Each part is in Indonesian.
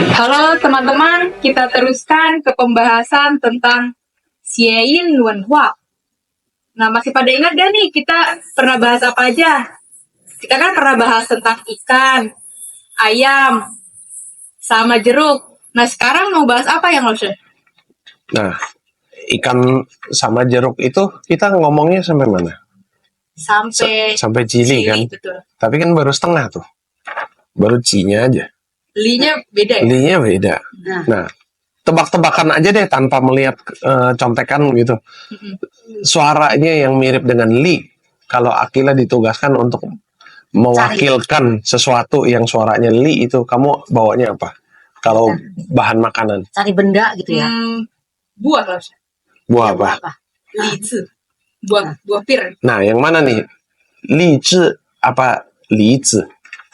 Halo teman-teman, kita teruskan ke pembahasan tentang Xieyin Wenhua. Nah, masih pada ingat gak nih kita pernah bahas apa aja? Kita kan pernah bahas tentang ikan, ayam, sama jeruk. Nah, sekarang mau bahas apa yang Lotion? Nah, ikan sama jeruk itu kita ngomongnya sampai mana? Sampai Cili kan? betul. Tapi kan baru setengah tuh. Baru C-nya aja. Li-nya beda ya? Li-nya beda. Nah, tebak-tebakan aja deh tanpa melihat contekan gitu. Suaranya yang mirip dengan Li. Kalau Akila ditugaskan untuk mewakilkan sesuatu yang suaranya Li itu, kamu bawanya apa? Kalau bahan makanan. Cari benda gitu ya. Buah Lotion. Buah apa? Li zi. Buah pir. Nah, yang mana nih? Li zi apa li zi?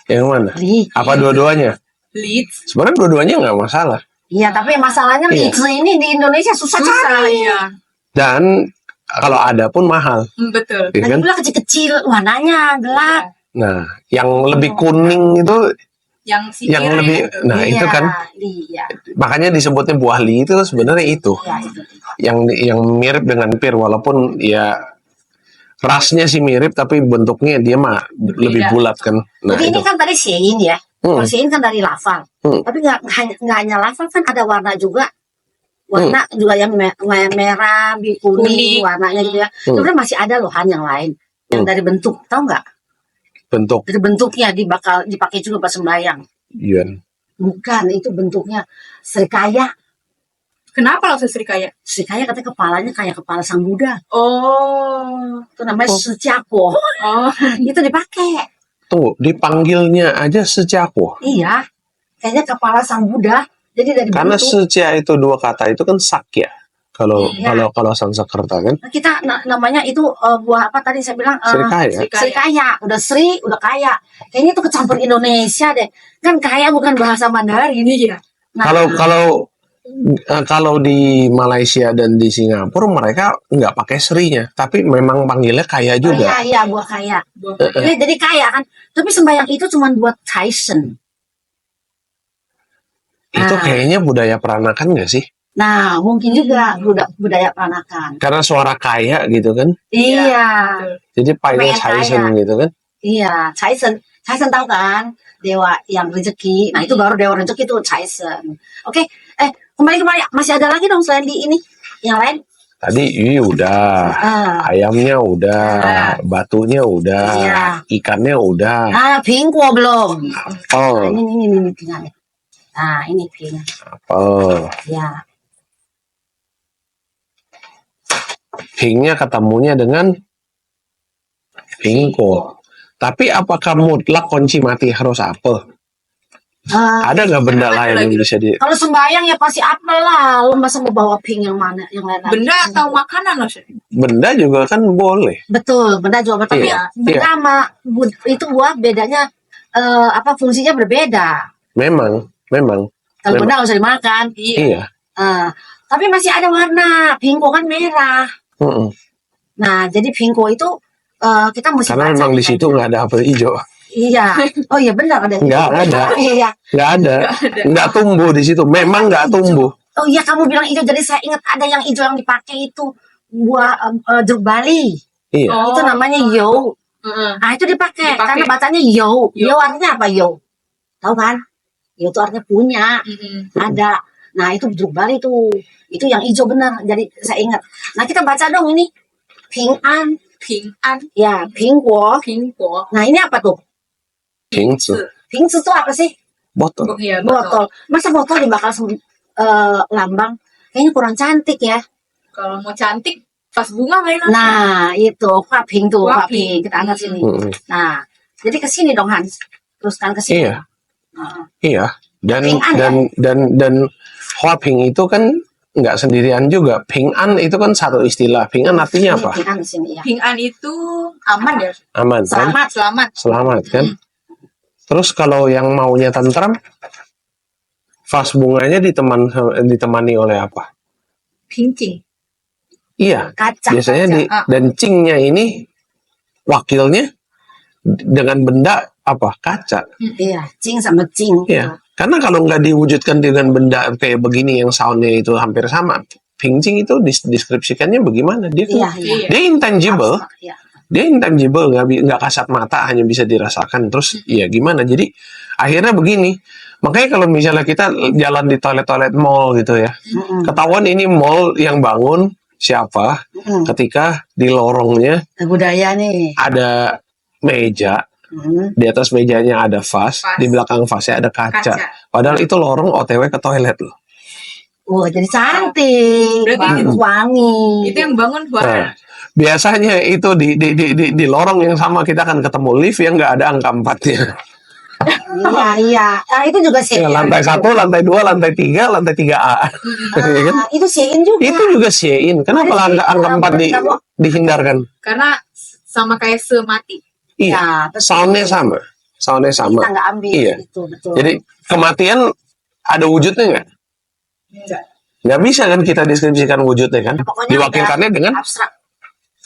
Yang mana? Li. Apa dua-duanya? Li zi. Sebenarnya dua-duanya nggak masalah. Iya, tapi masalahnya Iya. lizi ini di Indonesia susah cari. Ya. Dan kalau ada pun mahal. Betul. Ya kan? Lagi pula kecil-kecil, warnanya gelap. Nah, yang lebih kuning itu, Yang yang lebih, nah Iya, itu kan, Iya. makanya disebutnya buah li itu sebenarnya itu. Iya, itu. Yang mirip dengan pir, walaupun ya rasnya sih mirip, tapi bentuknya dia mah lebih bulat kan. Nah Jadi itu. ini kan tadi Shein ya. Kalau Shein kan dari lafal. Tapi nggak hanya lafal, kan ada warna juga. Warna juga yang merah, kuning, warnanya gitu ya. Sebenarnya masih ada loh Han yang lain. Yang dari bentuk, tahu nggak? Bentuk Dari bentuknya bakal dipakai juga pas sembahyang. yuan. Bukan, itu bentuknya serikaya. Kenapa Lotion serikaya? Serikaya katanya kepalanya kayak kepala sang Buddha. Oh. Itu namanya Suciapo. Oh. Itu dipakai. Tunggu, dipanggilnya aja secapo. Iya. Kayaknya kepala sang Buddha. Jadi dari Karena bentuk. secia itu dua kata itu kan sakya. Kalau Iya. kalau Sanskerta kan Kita namanya itu buah apa tadi saya bilang? serikaya. Sri kaya. Udah Sri, udah kaya. Kayaknya itu kecampur Indonesia deh. Kan kaya bukan bahasa Mandarin ya. Nah, Kalau di Malaysia dan di Singapura mereka nggak pakai serinya, tapi memang panggilnya kaya juga. Kaya, buah kaya. Ya, jadi kaya kan. Tapi sembahyang itu cuma buat Tyson. Itu kayaknya budaya peranakan nggak sih? Nah, mungkin juga budaya peranakan. Karena suara kaya gitu kan. Iya. Jadi panggil Pengen Tyson kaya. gitu kan. Iya, Tyson tahu kan? Dewa yang rezeki. Nah, itu baru dewa rezeki itu Tyson. Oke, kembali masih ada lagi dong selain di ini. Yang lain? Tadi ini udah, ayamnya udah, batunya udah, Iya. ikannya udah. Pingko belum. Oh, Ini pingannya. Nah, ini ping. oh. Ya. Pingnya ketemunya dengan pingko. Tapi apakah mutlak kunci mati harus apel? Ada nggak benda lain yang bisa di... Kalau sembahyang ya pasti apel lah. Lo masa mau bawa ping yang mana? Yang lain? Benda atau makanan Lotion? Benda juga kan boleh. Betul, benda juga betul. Iya, Tapi benda sama itu buah bedanya fungsinya berbeda. Memang. Kalau benda nggak usah dimakan. Iya. Tapi masih ada warna. Pingko kan merah. Nah, jadi pingko itu kita mesti Karena baca memang di nih. situ nggak ada apel hijau. Iya. Oh iya benar ada. Nggak ada. Iya. Nggak ada. Nggak tumbuh di situ. Memang nggak tumbuh. Oh iya, kamu bilang hijau, jadi saya ingat ada yang hijau yang dipakai itu buah jeruk Bali. Iya. Itu namanya yo. Nah, itu dipakai karena bacanya yo. Yo artinya apa yo? Tahu kan? Yo itu artinya punya. Ada. Nah, itu jeruk Bali tuh. Itu yang hijau benar. Jadi saya ingat. Nah, kita baca dong ini. Ping'an. Ya, pingguo. Nah, ini apa tuh? Pingzi. Pingzi itu apa sih? Botol. Iya, Botol. Masa botol dibakar lambang? Kayaknya kurang cantik ya. Kalau mau cantik, pas bunga main. Nah, itu Ping tuh, Ping. Ping. Kita angkat sini. Nah, jadi ke sini dong Hans. Teruskan ke sini. Iya. Iya. Ping'an, Dan Huaping itu kan nggak sendirian juga. Ping'an itu kan satu istilah. Ping'an artinya apa? Ping'an di sini ya. Ping'an itu aman ya? Aman kan? Selamat kan? Terus kalau yang maunya tentram, vas bunganya ditemani oleh apa? Pincing. Iya. Kaca. Biasanya dan cingnya ini wakilnya dengan benda apa? Kaca. Iya, cing sama cing. Iya. Karena kalau nggak diwujudkan dengan benda kayak begini yang soundnya itu hampir sama, Pingcing itu deskripsikannya bagaimana? Dia Iya, iya. dia intangible, Abstrak, iya. dia intangible, nggak kasat mata, hanya bisa dirasakan. Terus ya gimana? Jadi akhirnya begini. Makanya kalau misalnya kita jalan di toilet mall gitu ya, ketahuan ini mall yang bangun siapa? Ketika di lorongnya Budaya nih. ada meja, di atas mejanya ada vas, di belakang vasnya ada kaca. Padahal itu lorong OTW ke toilet loh. Wah, jadi cantik, Berarti bagus, wangi. Itu yang bangun Nah, biasanya itu di lorong yang sama kita akan ketemu lift yang nggak ada angka 4-nya. Iya, iya. Nah, itu juga sih. Ya, lantai 1, lantai 2, lantai 3, lantai 3A. Ya kan? Itu Shein juga. Itu juga Shein. Kenapa angka 4 dihindarkan? karena sama kayak semati. Iya, betul. soundnya sama. Soundnya sama. Kita nggak ambil Iya. itu, betul. Jadi kematian ada wujudnya nggak? Enggak. Nggak bisa kan kita deskripsikan wujudnya kan? Pokoknya Diwakilkannya dengan abstrak.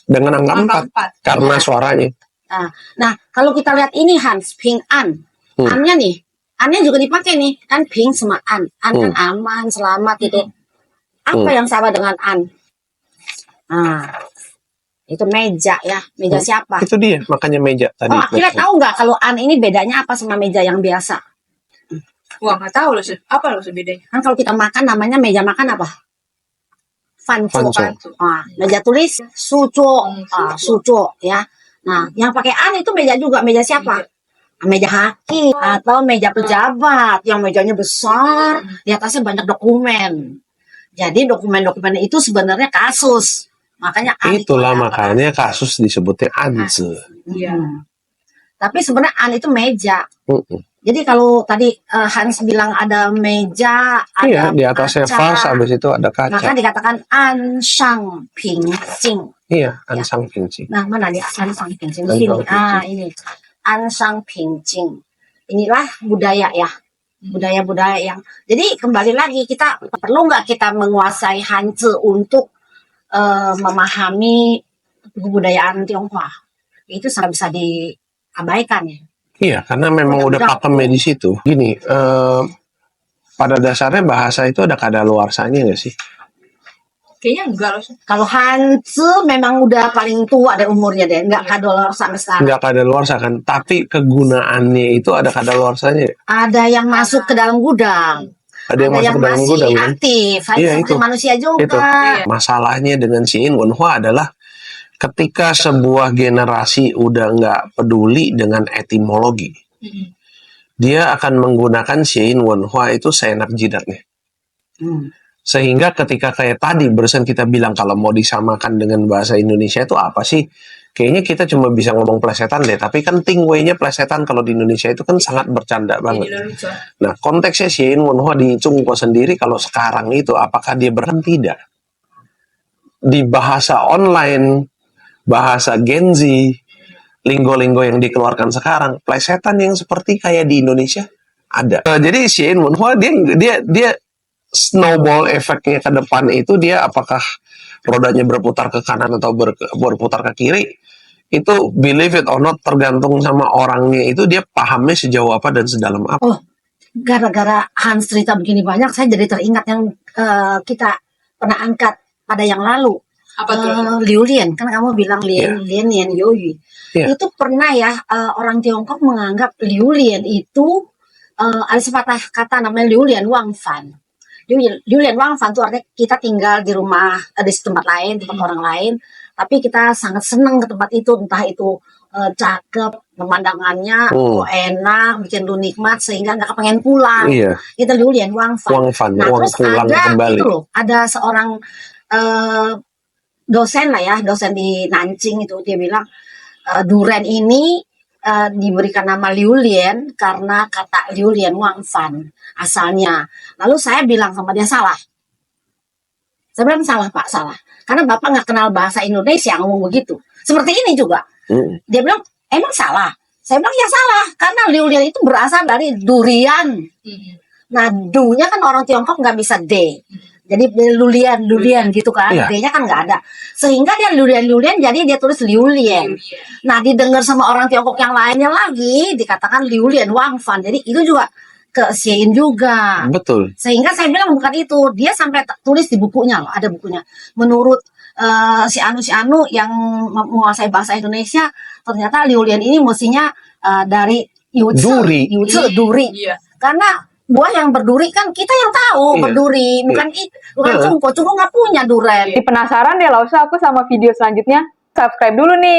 angka Angka 4 4. karena suaranya. Nah, kalau kita lihat ini Hans, Ping An. An-nya nih, An-nya juga dipakai nih. Kan Ping sama An. An kan aman, selamat gitu. Apa yang sama dengan An? Nah, itu meja ya. Meja siapa? Itu dia, makanya meja tadi. Oh, akhirnya tahu nggak kalau An ini bedanya apa sama meja yang biasa? Wah, nggak tahu loh. Apa loh bedanya? Kan kalau kita makan namanya meja makan apa? Fanco. Fanco. Meja tulis suco. Suco ya. Nah, yang pakai An itu meja juga. Meja siapa? Meja hakim atau meja pejabat yang mejanya besar, di atasnya banyak dokumen. Jadi dokumen-dokumen itu sebenarnya kasus. Makanya An Itulah itu makanya kasus disebutnya Anse. Iya. Tapi sebenarnya An itu meja. Jadi kalau tadi Hans bilang ada meja, ada Iya, di atasnya kaca, vas, habis itu ada maka kaca. dikatakan An Shang Ping Jing. Iya, ansang pingcing. Nah, mana dia An Shang Ping Jing? An Sini. Shang Ping Jing. Ini An Shang Ping Jing. Inilah budaya ya. Budaya-budaya yang. Jadi kembali lagi kita perlu nggak kita menguasai Hanzi untuk memahami kebudayaan Tionghoa? Itu sangat bisa diabaikan ya. Iya, karena memang udah pakemnya di situ. Gini, pada dasarnya bahasa itu ada kadaluarsanya nggak sih? Kayaknya enggak loh. Kalau Hanzi memang udah paling tua dari umurnya deh, nggak kadolor sampai sekarang. Nggak kadaluarsa kan, tapi kegunaannya itu ada kadaluarsanya. Ada yang masuk ke dalam gudang, Ada yang masuk ke dalam masih gudang kan? aktif, Iya, seperti itu. manusia juga. Itu. Masalahnya dengan Shein Wenhua adalah ketika sebuah generasi udah nggak peduli dengan etimologi, dia akan menggunakan Shein Wenhua itu seenak jidatnya. Sehingga ketika kayak tadi barusan kita bilang kalau mau disamakan dengan bahasa Indonesia itu apa sih? Kayaknya kita cuma bisa ngomong plesetan deh, tapi kan tingwei-nya plesetan kalau di Indonesia itu kan sangat bercanda banget. Nah, konteksnya Shein Wenhua di Chungpo sendiri kalau sekarang itu apakah dia berkan tidak? Di bahasa online, bahasa Gen Z, linggo-linggo yang dikeluarkan sekarang, plesetan yang seperti kayak di Indonesia ada. Jadi Shein Wenhua dia snowball efeknya ke depan itu dia apakah rodanya berputar ke kanan atau berputar ke kiri itu believe it or not tergantung sama orangnya itu dia pahamnya sejauh apa dan sedalam apa. Oh, gara-gara Hans cerita begini banyak, saya jadi teringat yang kita pernah angkat pada yang lalu. Apa tuh? Liu Lian, kan kamu bilang Lian Yan Youyi. Itu pernah ya orang Tiongkok menganggap Liu Lian itu ada sepatah kata namanya Liu Lian Wang Fan. Liu Lian Wang Fan itu artinya kita tinggal di rumah, di tempat lain, tempat orang lain, tapi kita sangat senang ke tempat itu, entah itu cakep, pemandangannya enak, bikin lu nikmat sehingga nggak pengen pulang. Iya. Itu Liu Lian Wang Fan. Wang Fan, Nah, uang terus pulang ada kembali. gitu loh, ada seorang dosen lah ya, dosen di Nanjing itu dia bilang duren ini diberikan nama Liu Lian karena kata Liu Lian Wang Fan asalnya. Lalu saya bilang sama dia salah. Saya bilang salah Pak, salah. Karena Bapak nggak kenal bahasa Indonesia ngomong begitu. Seperti ini juga. Dia bilang emang salah. Saya bilang ya salah karena Liu Lian itu berasal dari durian. Nah, du-nya kan orang Tiongkok nggak bisa D. Jadi lulian gitu kan. Iya. D-nya kan nggak ada. Sehingga dia lulian jadi dia tulis liulian. Nah, didengar sama orang Tiongkok yang lainnya lagi dikatakan liulian Wang Fan. Jadi itu juga ke Xie juga. Betul. Sehingga saya bilang bukan itu. Dia sampai tulis di bukunya loh, ada bukunya. Menurut si Anu yang menguasai bahasa Indonesia, ternyata liulian ini mestinya dari Duri. duri. Iya. Karena buah yang berduri kan kita yang tahu Iya. berduri, bukan bukan Iya. cungko nggak punya duren. Jadi penasaran deh, Lausa, aku sama video selanjutnya. Subscribe dulu nih.